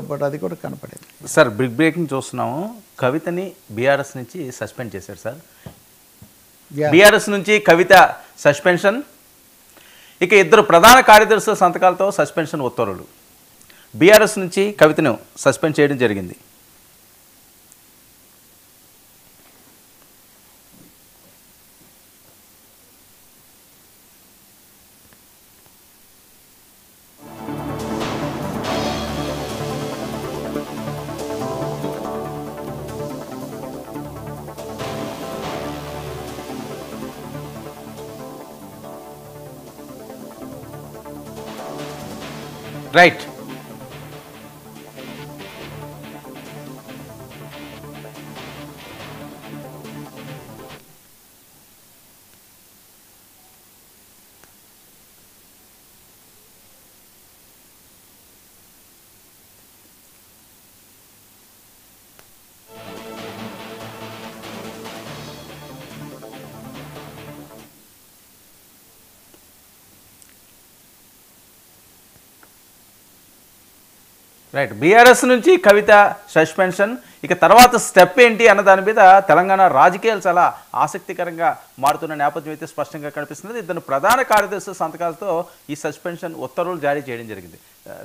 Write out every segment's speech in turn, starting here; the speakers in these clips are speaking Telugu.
బట్ అది కూడా కనపడేది. సార్ బిగ్ బ్రేకింగ్ చూస్తున్నాము, కవితని బీఆర్ఎస్ నుంచి సస్పెండ్ చేశారు సార్. బీఆర్ఎస్ నుంచి కవిత సస్పెన్షన్, ఇక ఇద్దరు ప్రధాన కార్యదర్శుల సంతకాలతో సస్పెన్షన్ ఉత్తర్వులు. బీఆర్ఎస్ నుంచి కవితను సస్పెండ్ చేయడం జరిగింది. రైట్. రైట్, బీఆర్ఎస్ నుంచి కవిత సస్పెన్షన్. ఇక తర్వాత స్టెప్ ఏంటి అన్న దాని మీద తెలంగాణ రాజకీయాలు చాలా ఆసక్తికరంగా మారుతున్న నేపథ్యం అయితే స్పష్టంగా కనిపిస్తుంది. ఇద్దరు ప్రధాన కార్యదర్శుల సంతకాలతో ఈ సస్పెన్షన్ ఉత్తర్వులు జారీ చేయడం జరిగింది.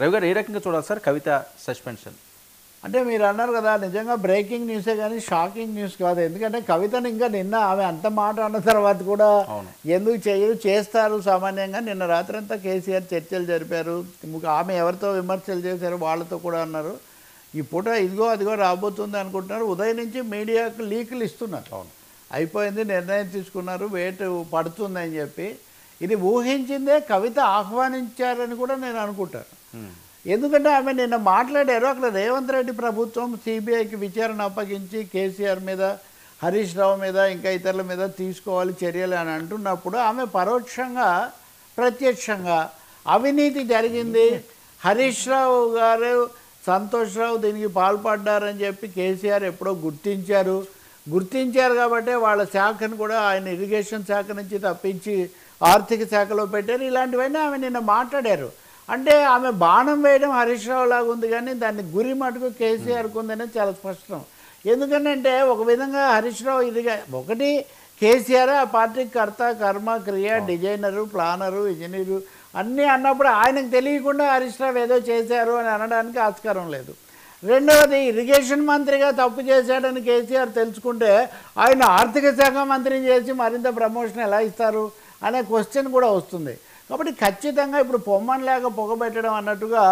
రవి గారు, ఏ రకంగా చూడాలి సార్ కవిత సస్పెన్షన్? అంటే మీరు అన్నారు కదా, నిజంగా బ్రేకింగ్ న్యూసే కానీ షాకింగ్ న్యూస్ కాదు. ఎందుకంటే కవితను ఇంకా నిన్న ఆమె అంత మాట అన్న తర్వాత కూడా ఎందుకు చేస్తారు సామాన్యంగా. నిన్న రాత్రంతా కేసీఆర్ చర్చలు జరిపారు. ఆమె ఎవరితో విమర్శలు చేశారు వాళ్ళతో కూడా అన్నారు. ఈ పూట ఇదిగో అదిగో రాబోతుంది అనుకుంటున్నారు. ఉదయం నుంచి మీడియాకు లీకులు ఇస్తున్నారు. అయిపోయింది, నిర్ణయం తీసుకున్నారు, వేటు పడుతుందని చెప్పి. ఇది ఊహించిందే కవిత ఆహ్వానించారని కూడా నేను అనుకుంటాను. ఎందుకంటే ఆమె నిన్న మాట్లాడారు, అక్కడ రేవంత్ రెడ్డి ప్రభుత్వం సిబిఐకి విచారణ అప్పగించి కేసీఆర్ మీద, హరీష్ రావు మీద, ఇంకా ఇతరుల మీద తీసుకోవాలి చర్యలు అని అంటున్నప్పుడు ఆమె పరోక్షంగా ప్రత్యక్షంగా అవినీతి జరిగింది, హరీష్ రావు గారు, సంతోష్ రావు దీనికి పాల్పడ్డారని చెప్పి కేసీఆర్ ఎప్పుడో గుర్తించారు కాబట్టి వాళ్ళ శాఖను కూడా ఆయన ఇరిగేషన్ శాఖ నుంచి తప్పించి ఆర్థిక శాఖలో పెట్టారు. ఇలాంటివన్నీ ఆమె నిన్న మాట్లాడారు. అంటే ఆమె బాణం వేయడం హరీష్ రావు లాగా ఉంది, కానీ దాన్ని గురి మటుకు కేసీఆర్కి ఉందనేది చాలా స్పష్టం. ఎందుకంటే ఒక విధంగా హరీష్ రావు ఇదిగా ఒకటి కేసీఆర్ ఆ పార్టీకి కర్త, కర్మ, క్రియ, డిజైనరు, ప్లానరు, ఇంజనీరు అన్నీ అన్నప్పుడు ఆయనకు తెలియకుండా హరీష్ రావు ఏదో చేశారు అని అనడానికి ఆస్కారం లేదు. రెండవది, ఇరిగేషన్ మంత్రిగా తప్పు చేశాడని కేసీఆర్ తెలుసుకుంటే ఆయన ఆర్థిక శాఖ మంత్రిని చేసి మరింత ప్రమోషన్ ఎలా ఇస్తారు అనే క్వశ్చన్ కూడా వస్తుంది. కాబట్టి ఖచ్చితంగా ఇప్పుడు పొమ్మని లేక పొగబెట్టడం అన్నట్టుగా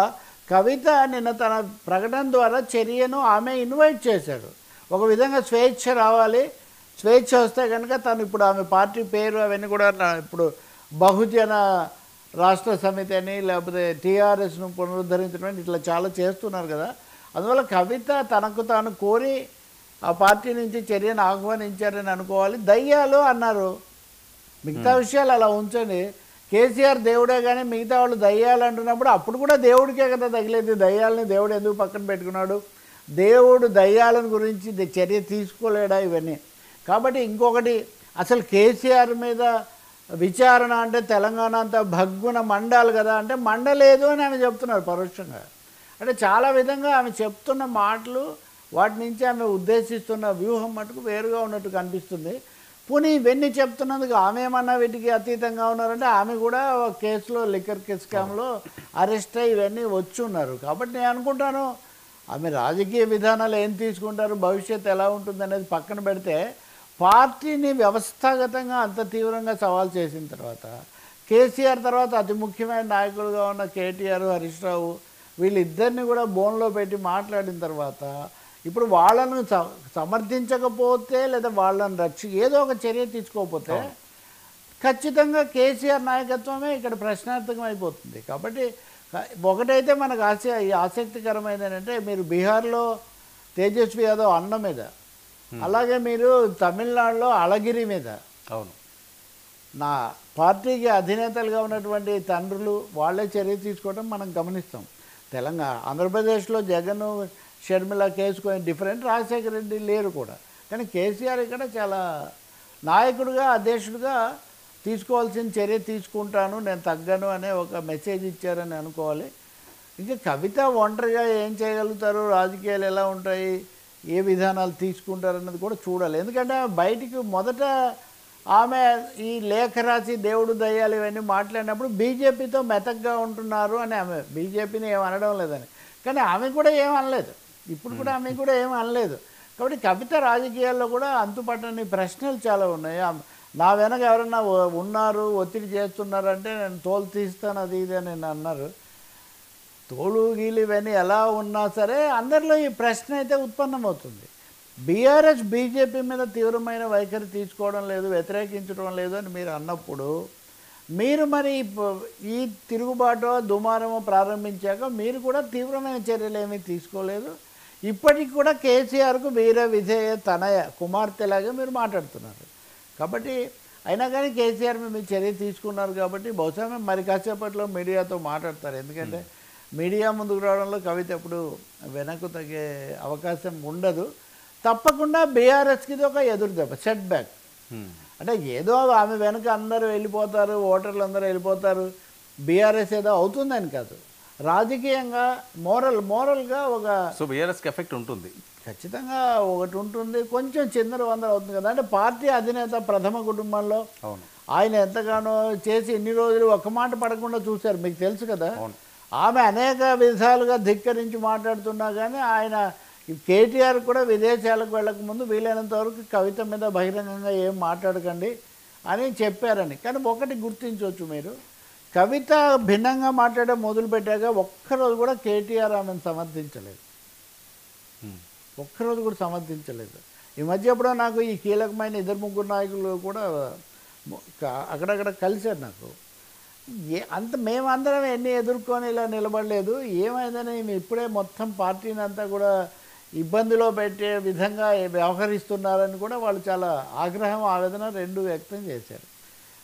కవిత నిన్న తన ప్రకటన ద్వారా చర్యను ఆమె ఇన్వైట్ చేశాడు. ఒక విధంగా స్వేచ్ఛ రావాలి, స్వేచ్ఛ వస్తే కనుక తను ఇప్పుడు ఆమె పార్టీ పేరు అవన్నీ కూడా ఇప్పుడు బహుజన రాష్ట్ర సమితి అని లేకపోతే టీఆర్ఎస్ను పునరుద్ధరించడం ఇట్లా చాలా చేస్తున్నారు కదా. అందువల్ల కవిత తనకు తాను కోరి ఆ పార్టీ నుంచి చర్యను ఆహ్వానించారని అనుకోవాలి. దయ్యాలు అన్నారు, మిగతా విషయాలు అలా ఉంచండి. కేసీఆర్ దేవుడే కానీ మిగతా వాళ్ళు దయ్యాలు అంటున్నప్పుడు అప్పుడు కూడా దేవుడికే కదా తగిలేదు. దయ్యాలని దేవుడు ఎందుకు పక్కన పెట్టుకున్నాడు? దేవుడు దయ్యాలను గురించి చర్య తీసుకోలేడా ఇవన్నీ? కాబట్టి ఇంకొకటి, అసలు కేసీఆర్ మీద విచారణ అంటే తెలంగాణ అంతా భగ్గున మండాలి కదా అంటే మండలేదు అని ఆమె చెప్తున్నారు పరోక్షంగా. అంటే చాలా విధంగా ఆమె చెప్తున్న మాటలు, వాటి నుంచి ఆమె ఉద్దేశిస్తున్న వ్యూహం మటుకు వేరుగా ఉన్నట్టు కనిపిస్తుంది. పోనీ ఇవన్నీ చెప్తున్నందుకు ఆమె ఏమన్నా వీటికి అతీతంగా ఉన్నారంటే ఆమె కూడా కేసులో లిక్కర్ స్కామ్లో అరెస్ట్ అయ్యి ఇవన్నీ వచ్చి ఉన్నారు. కాబట్టి నేను అనుకుంటాను ఆమె రాజకీయ విధానాలు ఏం తీసుకుంటారు, భవిష్యత్తు ఎలా ఉంటుంది అనేది పక్కన పెడితే, పార్టీని వ్యవస్థాగతంగా అంత తీవ్రంగా సవాల్ చేసిన తర్వాత, కేసీఆర్ తర్వాత అతి ముఖ్యమైన నాయకులుగా ఉన్న కేటీఆర్, హరీష్ రావు వీళ్ళిద్దరిని కూడా బోన్లో పెట్టి మాట్లాడిన తర్వాత ఇప్పుడు వాళ్ళను సమర్థించకపోతే లేదా వాళ్ళని ఏదో ఒక చర్య తీసుకోకపోతే ఖచ్చితంగా కేసీఆర్ నాయకత్వమే ఇక్కడ ప్రశ్నార్థకం అయిపోతుంది. కాబట్టి ఒకటైతే మనకు ఆసక్తికరమైనది ఏంటంటే, మీరు బీహార్లో తేజస్వి యాదవ్ అన్న మీద, అలాగే మీరు తమిళనాడులో అళగిరి మీద, అవును, నా పార్టీకి అధినేతలుగా ఉన్నటువంటి తండ్రులు వాళ్ళే చర్య తీసుకోవడం మనం గమనిస్తాం. ఆంధ్రప్రదేశ్లో జగన్, షర్మిల కేసు కొంచెం డిఫరెంట్, రాజశేఖర రెడ్డి లేరు కూడా. కానీ కేసీఆర్ ఇక్కడ చాలా నాయకుడిగా, అధ్యక్షుడిగా తీసుకోవాల్సిన చర్య తీసుకుంటాను, నేను తగ్గను అనే ఒక మెసేజ్ ఇచ్చారని అనుకోవాలి. ఇంకా కవిత ఒంటరిగా ఏం చేయగలుగుతారు, రాజకీయాలు ఎలా ఉంటాయి, ఏ విధానాలు తీసుకుంటారు అన్నది కూడా చూడాలి. ఎందుకంటే బయటికి మొదట ఆమె ఈ లేఖ రాసి దేవుడు దయ్యాలు ఇవన్నీ మాట్లాడినప్పుడు బీజేపీతో మెతగ్గా ఉంటున్నారు అని ఆమె బీజేపీని ఏం అనడం లేదని, కానీ ఆమె కూడా ఏం అనలేదు, ఇప్పుడు కూడా ఆమె కూడా ఏం అనలేదు. కాబట్టి కవిత రాజకీయాల్లో కూడా అంతుపట్టని ప్రశ్నలు చాలా ఉన్నాయి. నా వెనక ఎవరన్నా ఉన్నారు, ఒత్తిడి చేస్తున్నారంటే నేను తోలు తీస్తాను అది ఇది అని అన్నారు. తోలు గీలు ఇవన్నీ ఎలా ఉన్నా సరే అందరిలో ఈ ప్రశ్న అయితే ఉత్పన్నమవుతుంది. బీఆర్ఎస్ బీజేపీ మీద తీవ్రమైన వైఖరి తీసుకోవడం లేదు, వ్యతిరేకించడం లేదు అని మీరు అన్నప్పుడు మీరు మరి ఈ తిరుగుబాటు దుమారము ప్రారంభించాక మీరు కూడా తీవ్రమైన చర్యలు ఏమీ తీసుకోలేదు. ఇప్పటికి కూడా కేసీఆర్కు వీర విజయ తనయ కుమార్తెలాగా మీరు మాట్లాడుతున్నారు. కాబట్టి అయినా కానీ కేసీఆర్ మీ చర్య తీసుకున్నారు కాబట్టి బహుశా మరి కాసేపట్లో మీడియాతో మాట్లాడతారు. ఎందుకంటే మీడియా ముందుకు రావడంలో కవిత ఎప్పుడు వెనక్కు తగ్గే అవకాశం ఉండదు. తప్పకుండా బీఆర్ఎస్కి ఇది ఒక ఎదురు దెబ్బ, సెట్ బ్యాక్. అంటే ఏదో ఆమె వెనక అందరూ వెళ్ళిపోతారు, ఓటర్లు అందరూ వెళ్ళిపోతారు, బీఆర్ఎస్ ఏదో అవుతుందని కాదు, రాజకీయంగా మోరల్గా ఒక బీఆర్ఎస్కి ఎఫెక్ట్ ఉంటుంది, ఖచ్చితంగా ఒకటి ఉంటుంది. కొంచెం చిందర వందర అవుతుంది కదా. అంటే పార్టీ అధినేత ప్రథమ కుటుంబంలో ఆయన ఎంతగానో చేసి ఇన్ని రోజులు ఒక్క మాట పడకుండా చూశారు, మీకు తెలుసు కదా. ఆమె అనేక విధాలుగా ధిక్కరించి మాట్లాడుతున్నా కానీ ఆయన కేటీఆర్ కూడా విదేశాలకు వెళ్ళకముందు వీలైనంత వరకు కవిత మీద బహిరంగంగా ఏం మాట్లాడకండి అని చెప్పారని. కానీ ఒకటి గుర్తించవచ్చు మీరు, కవిత భిన్నంగా మాట్లాడడం మొదలుపెట్టాక ఒక్కరోజు కూడా కేటీఆర్ ఆమెను సమర్థించలేదు, ఒక్కరోజు కూడా సమర్థించలేదు. ఈ మధ్య ఎప్పుడో నాకు ఈ కీలకమైన 2-3 నాయకులు కూడా అక్కడక్కడ కలిశారు. నాకు అంత మేమందరం ఎన్ని ఎదుర్కొని ఇలా నిలబడలేదు, ఏమైందని ఇప్పుడే మొత్తం పార్టీని అంతా కూడా ఇబ్బందిలో పెట్టే విధంగా వ్యవహరిస్తున్నారని కూడా వాళ్ళు చాలా ఆగ్రహం ఆవేదన రెండు వ్యక్తం చేశారు.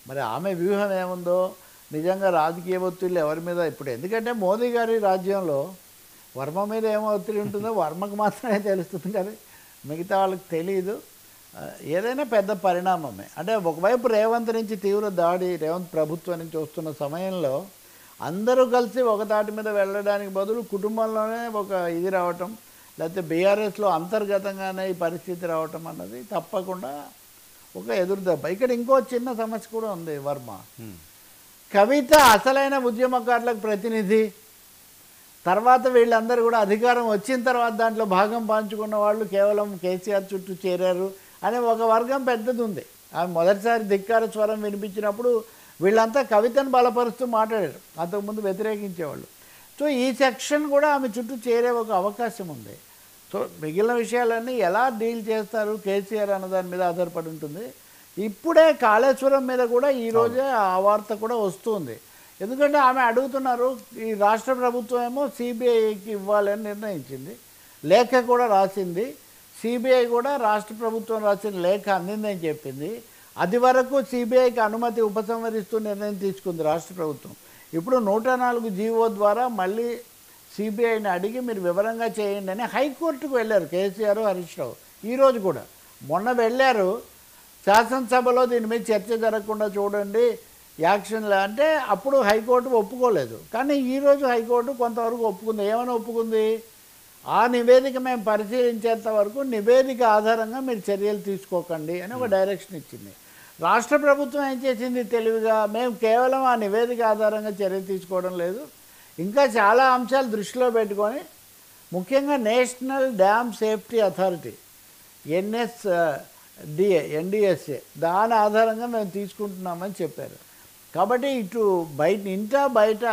మరి ఆమె వ్యూహం ఏముందో, నిజంగా రాజకీయ ఒత్తిళ్ళు ఎవరి మీద ఇప్పుడు, ఎందుకంటే మోదీ గారి రాజ్యంలో వర్మ మీద ఏమో ఒత్తిడి ఉంటుందో వర్మకు మాత్రమే తెలుస్తుంది, కానీ మిగతా వాళ్ళకి తెలియదు. ఏదైనా పెద్ద పరిణామమే. అంటే ఒకవైపు రేవంత్ నుంచి తీవ్ర దాడి, రేవంత్ ప్రభుత్వం నుంచి వస్తున్న సమయంలో అందరూ కలిసి ఒక తాటి మీద వెళ్ళడానికి బదులు కుటుంబంలోనే ఒక ఇది రావటం, లేకపోతే బీఆర్ఎస్లో అంతర్గతంగానే ఈ పరిస్థితి రావటం అన్నది తప్పకుండా ఒక ఎదురుదెబ్బ. ఇక్కడ ఇంకో చిన్న సమస్య కూడా ఉంది. వర్మ కవిత అసలైన ఉద్యమకారులకు ప్రతినిధి, తర్వాత వీళ్ళందరూ కూడా అధికారం వచ్చిన తర్వాత దాంట్లో భాగం పంచుకున్న వాళ్ళు కేవలం కేసీఆర్ చుట్టూ చేరారు అనే ఒక వర్గం పెద్దది ఉంది. ఆమె మొదటిసారి ధిక్కార స్వరం వినిపించినప్పుడు వీళ్ళంతా కవితను బలపరుస్తూ మాట్లాడారు, అంతకుముందు వ్యతిరేకించేవాళ్ళు. సో ఈ సెక్షన్ కూడా ఆమె చుట్టూ చేరే ఒక అవకాశం ఉంది. సో మిగిలిన విషయాలన్నీ ఎలా డీల్ చేస్తారు కేసీఆర్ అన్న దాని మీద ఆధారపడి ఉంటుంది. ఇప్పుడే కాళేశ్వరం మీద కూడా ఈరోజే ఆ వార్త కూడా వస్తుంది. ఎందుకంటే ఆమె అడుగుతున్నారు, ఈ రాష్ట్ర ప్రభుత్వం ఏమో సిబిఐకి ఇవ్వాలని నిర్ణయించింది, లేఖ కూడా రాసింది, సిబిఐ కూడా రాష్ట్ర ప్రభుత్వం రాసిన లేఖ అందిందని చెప్పింది. అది వరకు సిబిఐకి అనుమతి ఉపసంహరిస్తూ నిర్ణయం తీసుకుంది రాష్ట్ర ప్రభుత్వం. ఇప్పుడు 104 జీవో ద్వారా మళ్ళీ సిబిఐని అడిగి మీరు వివరంగా చేయండి అని హైకోర్టుకు వెళ్ళారు కేసీఆర్, హరీష్ రావు. ఈరోజు కూడా మొన్న వెళ్ళారు, శాసనసభలో దీని మీద చర్చ జరగకుండా చూడండి యాక్షన్లా అంటే అప్పుడు హైకోర్టు ఒప్పుకోలేదు. కానీ ఈరోజు హైకోర్టు కొంతవరకు ఒప్పుకుంది. ఏమైనా ఒప్పుకుంది, ఆ నివేదిక మేము పరిశీలించేంత వరకు నివేదిక ఆధారంగా మీరు చర్యలు తీసుకోకండి అని ఒక డైరెక్షన్ ఇచ్చింది. రాష్ట్ర ప్రభుత్వం ఏం చేసింది తెలివిగా, మేము కేవలం ఆ నివేదిక ఆధారంగా చర్య తీసుకోవడం లేదు, ఇంకా చాలా అంశాలు దృష్టిలో పెట్టుకొని ముఖ్యంగా national dam safety authority NDSA దాని ఆధారంగా మేము తీసుకుంటున్నామని చెప్పారు. కాబట్టి ఇటు బయట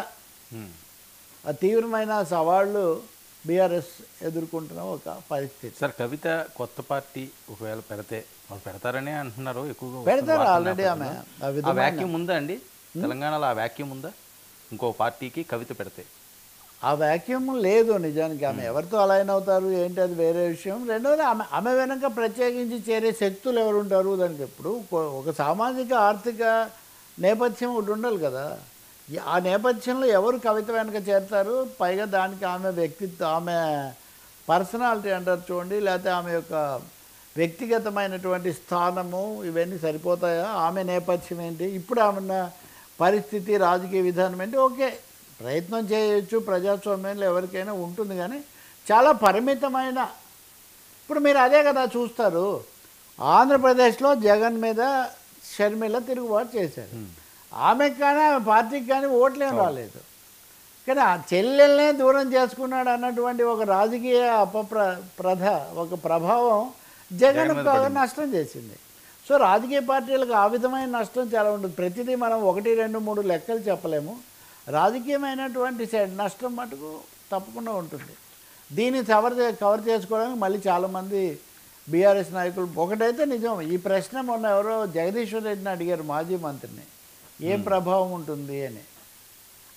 తీవ్రమైన సవాళ్ళు బీఆర్ఎస్ ఎదుర్కొంటున్న ఒక పరిస్థితి. సార్ కవిత కొత్త పార్టీ ఒకవేళ పెడితే వాళ్ళు పెడతారని అంటున్నారు, ఎక్కువగా పెడతారు ఆల్రెడీ. ఆమె ఆ వ్యాక్యూమ్ ఉందా అండి తెలంగాణలో? ఆ వ్యాక్యూమ్ ఉందా ఇంకో పార్టీకి కవిత పెడితే? ఆ వ్యాక్యూమ్ లేదు నిజానికి. ఆమె ఎవరితో అలైన్ అవుతారు ఏంటి అది వేరే విషయం. రెండవది ఆమె వెనక ప్రత్యేకించి చేరే శక్తులు ఎవరు ఉంటారు దానికి. ఎప్పుడు ఒక సామాజిక ఆర్థిక నేపథ్యం ఒకటి ఉండాలి కదా. ఆ నేపథ్యంలో ఎవరు కవిత వెనక చేరుతారు, పైగా దానికి ఆమె వ్యక్తిత్వం, ఆమె పర్సనాలిటీ అంటారు చూడండి, లేకపోతే ఆమె యొక్క వ్యక్తిగతమైనటువంటి స్థానము ఇవన్నీ సరిపోతాయా, ఆమె నేపథ్యం ఏంటి, ఇప్పుడు ఆమె పరిస్థితి రాజకీయ విధానం ఏంటి, ఓకే ప్రయత్నం చేయొచ్చు, ప్రజాస్వామ్యంలో ఎవరికైనా ఉంటుంది, కానీ చాలా పరిమితమైన. ఇప్పుడు మీరు అదే కదా చూస్తారు, ఆంధ్రప్రదేశ్లో జగన్ మీద షర్మిల తిరుగుబాటు చేశారు. ఆమెకు కానీ ఆమె పార్టీకి కానీ ఓట్లేం రాలేదు, కానీ ఆ చెల్లెల్నే దూరం చేసుకున్నాడు అన్నటువంటి ఒక రాజకీయ ఒక ప్రభావం జగన్ నష్టం చేసింది. సో రాజకీయ పార్టీలకు ఆ విధమైన నష్టం చాలా ఉంటుంది. ప్రతిదీ మనం 1, 2, 3 లెక్కలు చెప్పలేము. రాజకీయమైనటువంటి నష్టం మటుకు తప్పకుండా ఉంటుంది. దీన్ని కవర్ చేసుకోవడానికి మళ్ళీ చాలామంది బీఆర్ఎస్ నాయకులు. ఒకటైతే నిజం, ఈ ప్రశ్న మొన్న ఎవరో జగదీశ్వర్ రెడ్డిని అడిగారు, మాజీ మంత్రిని, ఏం ప్రభావం ఉంటుంది అని.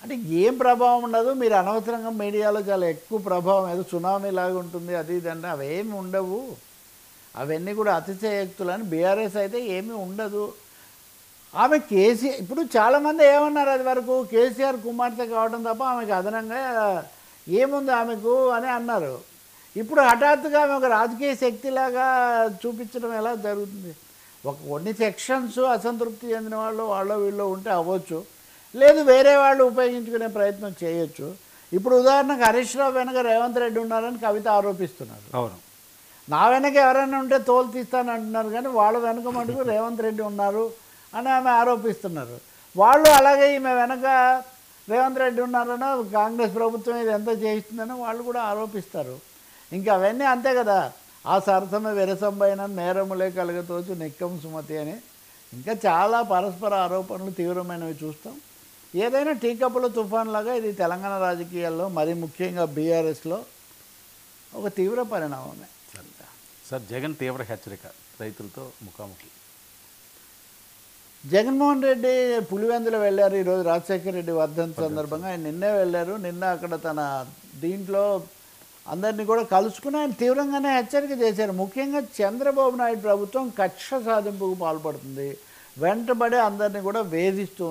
అంటే ఏం ప్రభావం ఉండదు, మీరు అనవసరంగా మీడియాలో చాలా ఎక్కువ ప్రభావం, ఏదో సునామీ లాగా ఉంటుంది అది ఇది అంటే అవేమి ఉండవు, అవన్నీ కూడా అతిశయోక్తులని. బీఆర్ఎస్ అయితే ఏమీ ఉండదు. ఆమె ఇప్పుడు చాలామంది ఏమన్నారు అది వరకు, కేసీఆర్ కుమార్తె కావడం తప్ప ఆమెకు అదనంగా ఏముంది ఆమెకు అని అన్నారు. ఇప్పుడు హఠాత్తుగా ఆమె ఒక రాజకీయ శక్తిలాగా చూపించడం ఎలా జరుగుతుంది? కొన్ని సెక్షన్స్ అసంతృప్తి చెందిన వాళ్ళు వీళ్ళు ఉంటే అవ్వచ్చు, లేదు వేరే వాళ్ళు ఉపయోగించుకునే ప్రయత్నం చేయొచ్చు. ఇప్పుడు ఉదాహరణకు హరీష్ రావు వెనక రేవంత్ రెడ్డి ఉన్నారని కవిత ఆరోపిస్తున్నారు. అవును, నా వెనక ఎవరైనా ఉంటే తోలు తీస్తాను అంటున్నారు, కానీ వాళ్ళ వెనక మటుకు రేవంత్ రెడ్డి ఉన్నారు అని ఆమె ఆరోపిస్తున్నారు. వాళ్ళు అలాగే ఈమె వెనక రేవంత్ రెడ్డి ఉన్నారనో కాంగ్రెస్ ప్రభుత్వం ఇది ఎంత చేయిస్తుందనో వాళ్ళు కూడా ఆరోపిస్తారు. ఇంకా అవన్నీ అంతే కదా, ఆ సరసమ విరసంబైన నేరములే కలగతోచు నిక్కం సుమతి అని ఇంకా చాలా పరస్పర ఆరోపణలు తీవ్రమైనవి చూస్తాం. ఏదైనా టీకప్పుల తుఫాన్ లాగా ఇది తెలంగాణ రాజకీయాల్లో మరి ముఖ్యంగా బీఆర్ఎస్లో ఒక తీవ్ర పరిణామమే. సార్, జగన్ తీవ్ర హెచ్చరిక రైతులతో ముఖాముఖి. జగన్మోహన్ రెడ్డి పులివెందులు వెళ్ళారు ఈరోజు, రాజశేఖర రెడ్డి వర్ధంతి సందర్భంగా ఆయన నిన్నే వెళ్ళారు. నిన్న అక్కడ తన దీంట్లో అందరినీ కూడా కలుసుకుని ఆయన తీవ్రంగానే హెచ్చరిక చేశారు. ముఖ్యంగా చంద్రబాబు నాయుడు ప్రభుత్వం కక్ష సాధింపుకు పాల్పడుతుంది, వెంటబడి అందరినీ కూడా వేధిస్తూ